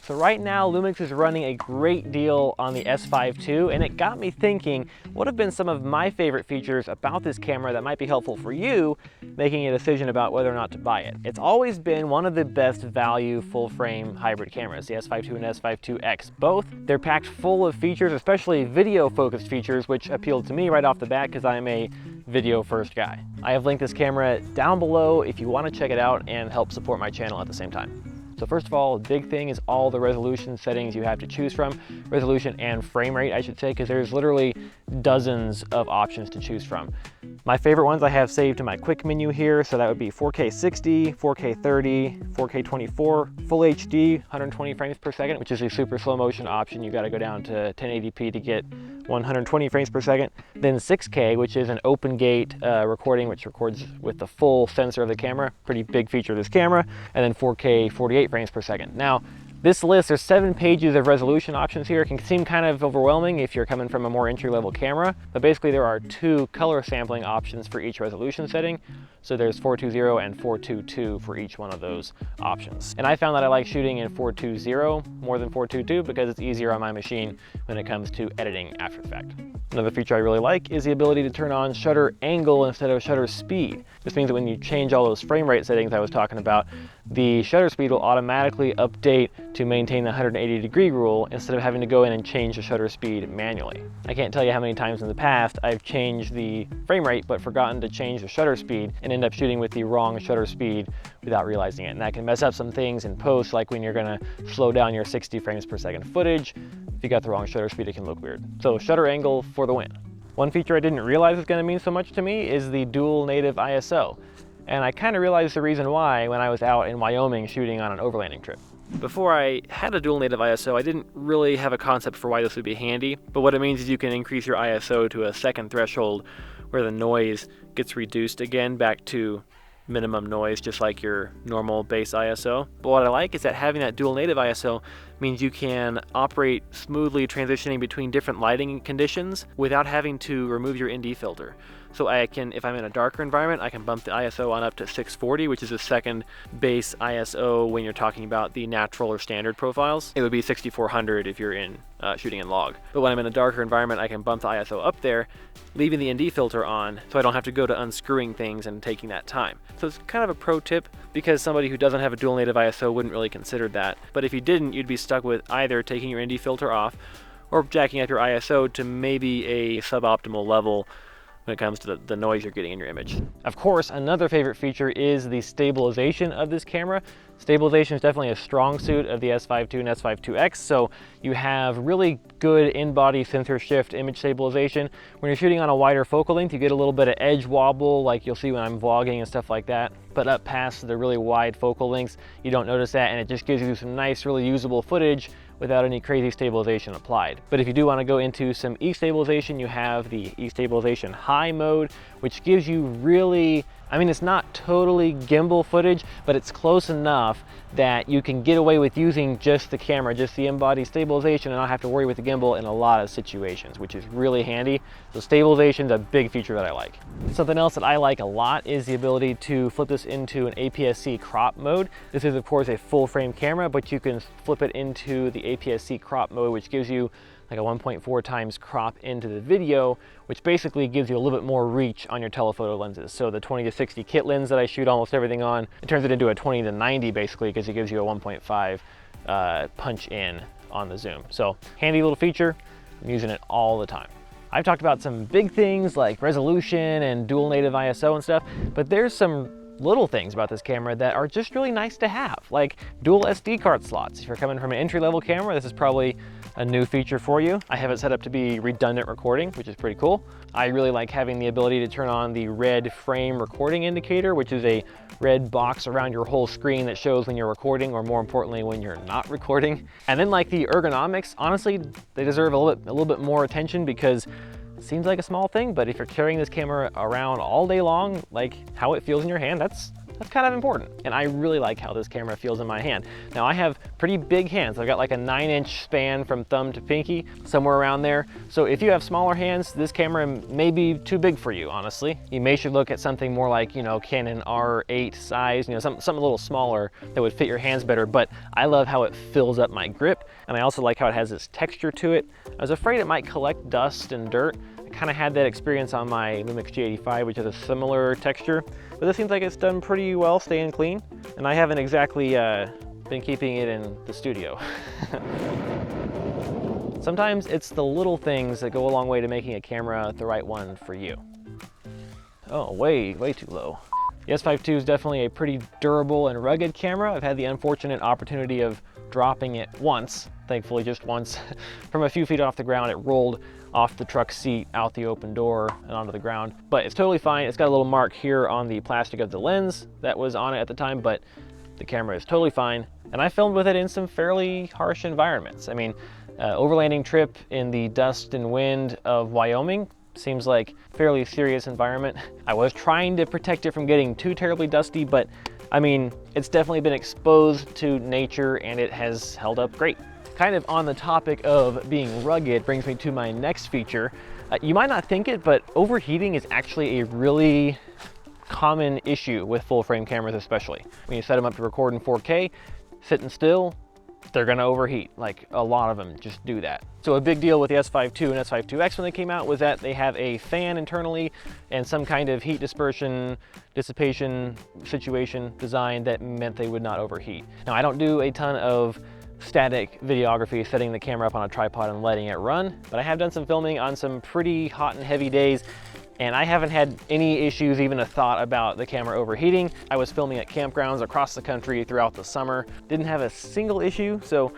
So right now, Lumix is running a great deal on the S5II, and it got me thinking, what have been some of my favorite features about this camera that might be helpful for you making a decision about whether or not to buy it? It's always been one of the best value full-frame hybrid cameras, the S5II and S5IIX. Both, they're packed full of features, especially video-focused features, which appealed to me right off the bat because I'm a video-first guy. I have linked this camera down below if you want to check it out and help support my channel at the same time. So first of all, the big thing is all the resolution settings you have to choose from. Resolution and frame rate, I should say, because there's literally dozens of options to choose from. My favorite ones I have saved to my quick menu here, so that would be 4K 60, 4K 30, 4K 24, Full HD, 120 frames per second, which is a super slow motion option. You got to go down to 1080p to get 120 frames per second. Then 6K, which is an open gate recording, which records with the full sensor of the camera. Pretty big feature of this camera. And then 4K 48 frames per second. Now, this list, there's 7 pages of resolution options here. It can seem kind of overwhelming if you're coming from a more entry-level camera, but basically there are 2 color sampling options for each resolution setting. So there's 420 and 422 for each one of those options. And I found that I like shooting in 420 more than 422 because it's easier on my machine when it comes to editing after the fact. Another feature I really like is the ability to turn on shutter angle instead of shutter speed. This means that when you change all those frame rate settings I was talking about, the shutter speed will automatically update to maintain the 180-degree rule instead of having to go in and change the shutter speed manually. I can't tell you how many times in the past I've changed the frame rate but forgotten to change the shutter speed and end up shooting with the wrong shutter speed without realizing it. And that can mess up some things in post, like when you're gonna slow down your 60 frames per second footage. If you got the wrong shutter speed, it can look weird. So shutter angle for the win. One feature I didn't realize was gonna mean so much to me is the dual native ISO. And I kind of realized the reason why when I was out in Wyoming shooting on an overlanding trip. Before I had a dual native ISO, I didn't really have a concept for why this would be handy, but what it means is you can increase your ISO to a second threshold where the noise gets reduced again back to minimum noise, just like your normal base ISO. But what I like is that having that dual native ISO means you can operate smoothly transitioning between different lighting conditions without having to remove your ND filter. So I can, if I'm in a darker environment, I can bump the ISO on up to 640, which is the second base ISO when you're talking about the natural or standard profiles. It would be 6400 if you're in shooting in log. But when I'm in a darker environment, I can bump the ISO up there, leaving the ND filter on, so I don't have to go to unscrewing things and taking that time. So it's kind of a pro tip because somebody who doesn't have a dual native ISO wouldn't really consider that. But if you didn't, you'd be stuck with either taking your ND filter off or jacking up your ISO to maybe a suboptimal level when it comes to the noise you're getting in your image. Of course, another favorite feature is the stabilization of this camera. Stabilization is definitely a strong suit of the S5II and S5IIX, so you have really good in-body sensor shift image stabilization. When you're shooting on a wider focal length, you get a little bit of edge wobble like you'll see when I'm vlogging and stuff like that. But up past the really wide focal lengths, you don't notice that, and it just gives you some nice, really usable footage without any crazy stabilization applied. But if you do want to go into some E-stabilization, you have the E-stabilization high mode, which gives you really, I mean, it's not totally gimbal footage, but it's close enough that you can get away with using just the camera, just the in-body stabilization, and not have to worry with the gimbal in a lot of situations, which is really handy. So stabilization is a big feature that I like. Something else that I like a lot is the ability to flip this into an APS-C crop mode. This is of course a full frame camera, but you can flip it into the APS-C crop mode, which gives you like a 1.4 times crop into the video, which basically gives you a little bit more reach on your telephoto lenses. So the 20-60 kit lens that I shoot almost everything on, it turns it into a 20-90 basically, because it gives you a 1.5 punch in on the zoom. So handy little feature, I'm using it all the time. I've talked about some big things like resolution and dual native ISO and stuff, but there's some little things about this camera that are just really nice to have, like dual SD card slots. If you're coming from an entry-level camera, this is probably a new feature for you. I have it set up to be redundant recording, which is pretty cool. I really like having the ability to turn on the red frame recording indicator, which is a red box around your whole screen that shows when you're recording, or more importantly, when you're not recording. And then like the ergonomics, honestly, they deserve a little bit more attention because it seems like a small thing, but if you're carrying this camera around all day long, like how it feels in your hand, that's That's kind of important. And I really like how this camera feels in my hand. Now I have pretty big hands. I've got like a 9-inch span from thumb to pinky, somewhere around there. So if you have smaller hands, this camera may be too big for you, honestly. You may should look at something more like, you know, Canon R8 size, you know, something a little smaller that would fit your hands better. But I love how it fills up my grip. And I also like how it has this texture to it. I was afraid it might collect dust and dirt. Kind of had that experience on my Lumix G85, which has a similar texture, but this seems like it's done pretty well staying clean, and I haven't exactly been keeping it in the studio. Sometimes it's the little things that go a long way to making a camera the right one for you. Oh, way too low. The S5II is definitely a pretty durable and rugged camera. I've had the unfortunate opportunity of dropping it once, thankfully just once, from a few feet off the ground. It rolled off the truck seat, out the open door, and onto the ground. But it's totally fine. It's got a little mark here on the plastic of the lens that was on it at the time, but the camera is totally fine. And I filmed with it in some fairly harsh environments. I mean, overlanding trip in the dust and wind of Wyoming seems like a fairly serious environment. I was trying to protect it from getting too terribly dusty, but I mean, it's definitely been exposed to nature and it has held up great. Kind of on the topic of being rugged brings me to my next feature. You might not think it, but overheating is actually a really common issue with full frame cameras, especially. When you set them up to record in 4K, sitting still, they're gonna overheat. Like a lot of them just do that. So a big deal with the S5II and S5IIX when they came out was that they have a fan internally and some kind of heat dispersion, dissipation situation design that meant they would not overheat. Now I don't do a ton of static videography, setting the camera up on a tripod and letting it run, but I have done some filming on some pretty hot and heavy days, and I haven't had any issues, even a thought about the camera overheating. I was filming at campgrounds across the country throughout the summer, didn't have a single issue, so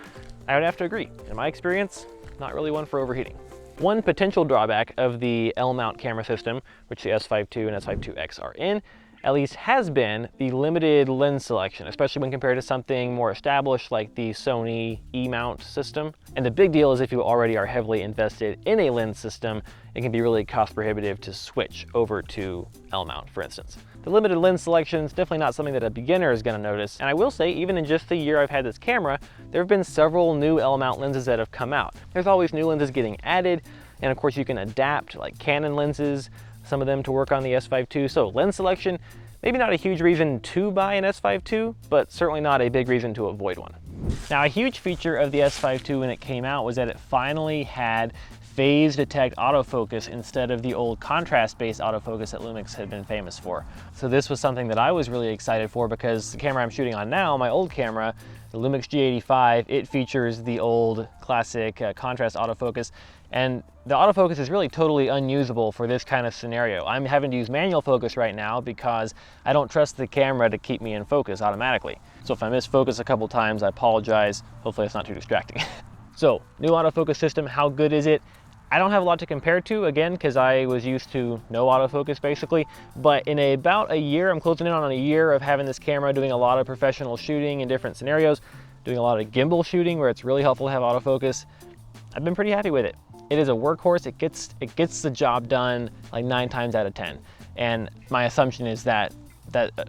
I would have to agree. In my experience, not really one for overheating. One potential drawback of the L-mount camera system, which the S5II and S5IIX are in, at least has been the limited lens selection, especially when compared to something more established like the Sony E-mount system. And the big deal is if you already are heavily invested in a lens system, it can be really cost prohibitive to switch over to L-mount, for instance. The limited lens selection is definitely not something that a beginner is going to notice. And I will say, even in just the year I've had this camera, there have been several new L-mount lenses that have come out. There's always new lenses getting added, and of course you can adapt like Canon lenses, some of them to work on the S5II. So lens selection, maybe not a huge reason to buy an S5II, but certainly not a big reason to avoid one. Now, a huge feature of the S5II when it came out was that it finally had phase detect autofocus instead of the old contrast-based autofocus that Lumix had been famous for. So this was something that I was really excited for because the camera I'm shooting on now, my old camera, the Lumix G85, it features the old classic contrast autofocus, and the autofocus is really totally unusable for this kind of scenario. I'm having to use manual focus right now because I don't trust the camera to keep me in focus automatically. So if I miss focus a couple times, I apologize. Hopefully it's not too distracting. So, new autofocus system, how good is it? I don't have a lot to compare to, again, because I was used to no autofocus basically, but in about a year, I'm closing in on a year of having this camera, doing a lot of professional shooting in different scenarios, doing a lot of gimbal shooting where it's really helpful to have autofocus. I've been pretty happy with it. It is a workhorse. It gets the job done like 9 times out of 10. And my assumption is that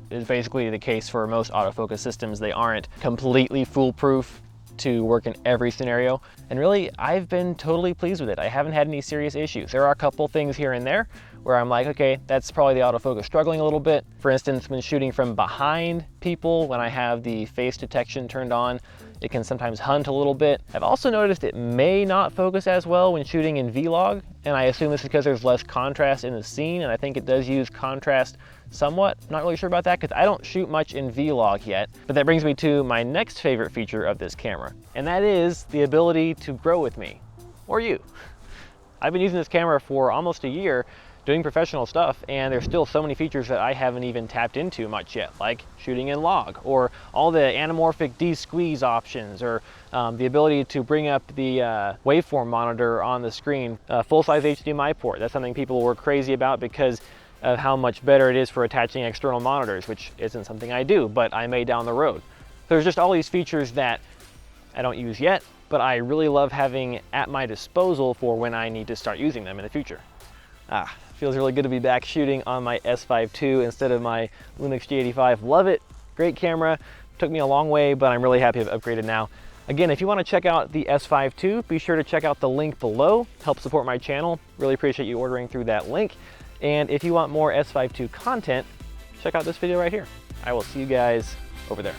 is basically the case for most autofocus systems. They aren't completely foolproof to work in every scenario. And really, I've been totally pleased with it. I haven't had any serious issues. There are a couple things here and there where I'm like, okay, that's probably the autofocus struggling a little bit. For instance, when shooting from behind people, when I have the face detection turned on, it can sometimes hunt a little bit. I've also noticed it may not focus as well when shooting in vlog, and I assume this is because there's less contrast in the scene, and I think it does use contrast somewhat. I'm not really sure about that because I don't shoot much in vlog yet. But that brings me to my next favorite feature of this camera, and that is the ability to grow with me, or you. I've been using this camera for almost a year, doing professional stuff, and there's still so many features that I haven't even tapped into much yet, like shooting in log, or all the anamorphic de-squeeze options, or the ability to bring up the waveform monitor on the screen, full-size HDMI port. That's something people were crazy about because of how much better it is for attaching external monitors, which isn't something I do, but I may down the road. There's just all these features that I don't use yet, but I really love having at my disposal for when I need to start using them in the future. Feels really good to be back shooting on my S5II instead of my Lumix G85. Love it, great camera. Took me a long way, but I'm really happy I've upgraded now. Again, if you want to check out the S5II, be sure to check out the link below. Help support my channel. Really appreciate you ordering through that link. And if you want more S5II content, check out this video right here. I will see you guys over there.